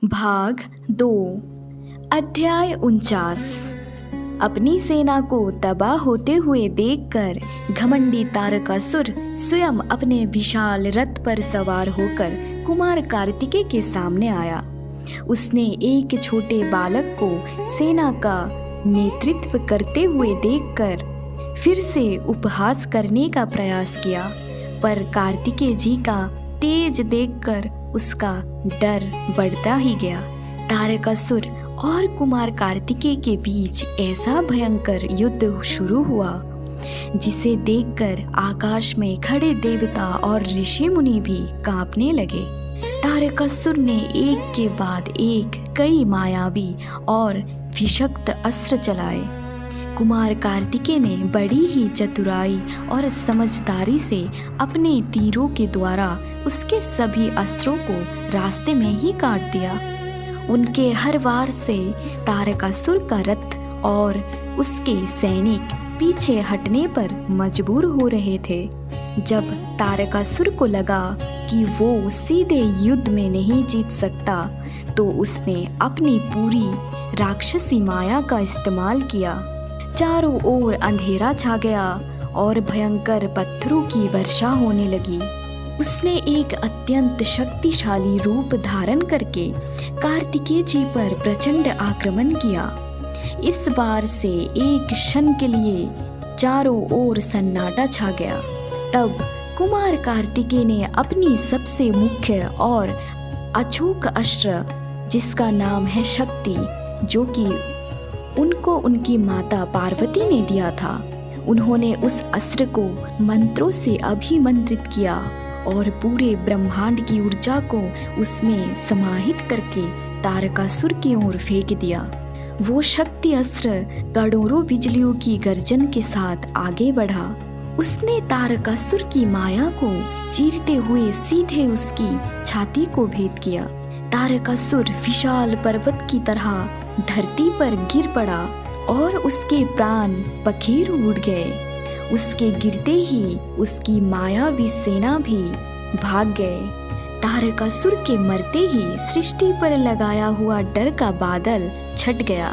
भाग 2 अध्याय 49। अपनी सेना को तबाह होते हुए देखकर घमंडी तारकासुर स्वयं अपने विशाल रथ पर सवार होकर कुमार कार्तिकेय के सामने आया। उसने एक छोटे बालक को सेना का नेतृत्व करते हुए देखकर फिर से उपहास करने का प्रयास किया, पर कार्तिकेय जी का तेज देखकर उसका डर बढ़ता ही गया। तारकासुर और कुमार कार्तिकेय के बीच ऐसा भयंकर युद्ध शुरू हुआ जिसे देखकर आकाश में खड़े देवता और ऋषि मुनि भी कांपने लगे। तारकासुर ने एक के बाद एक कई मायावी और विषक्त अस्त्र चलाए। कुमार कार्तिकेय ने बड़ी ही चतुराई और समझदारी से अपने तीरों के द्वारा उसके सभी अस्त्रों को रास्ते में ही काट दिया। उनके हर वार से तारकासुर का रथ और उसके सैनिक पीछे हटने पर मजबूर हो रहे थे। जब तारकासुर को लगा कि वो सीधे युद्ध में नहीं जीत सकता, तो उसने अपनी पूरी राक्षसी माया का इस्तेमाल किया। चारों ओर अंधेरा छा गया और भयंकर पत्थरों की वर्षा होने लगी। उसने एक अत्यंत शक्तिशाली रूप धारण करके कार्तिकेय जी पर प्रचंड आक्रमण किया। इस बार से एक क्षण के लिए चारों ओर सन्नाटा छा गया। तब कुमार कार्तिकेय ने अपनी सबसे मुख्य और अचूक अस्त्र, जिसका नाम है शक्ति, जो कि उनको उनकी माता पार्वती ने दिया था, उन्होंने उस अस्त्र को मंत्रों से अभिमंत्रित किया और पूरे ब्रह्मांड की ऊर्जा को उसमें समाहित करके तारकासुर की ओर फेंक दिया। वो शक्ति अस्त्र करोड़ों बिजलियों की गर्जन के साथ आगे बढ़ा। उसने तारकासुर की माया को चीरते हुए सीधे उसकी छाती को भेद किया। तारकासुर विशाल पर्वत की तरह धरती पर गिर पड़ा और उसके प्राण पखेरु उड़ गए। उसके गिरते ही उसकी मायावी सेना भी भाग गए। तारकासुर के मरते ही सृष्टि पर लगाया हुआ डर का बादल छट गया।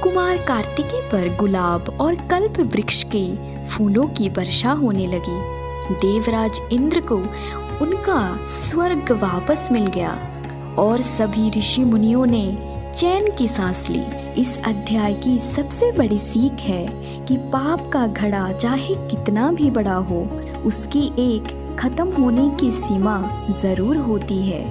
कुमार कार्तिकेय पर गुलाब और कल्प वृक्ष के फूलों की वर्षा होने लगी। देवराज इंद्र को उनका स्वर्ग वापस मिल गया और सभी ऋषि मुनियों ने चैन की सांस ली। इस अध्याय की सबसे बड़ी सीख है कि पाप का घड़ा चाहे कितना भी बड़ा हो, उसकी एक खत्म होने की सीमा जरूर होती है।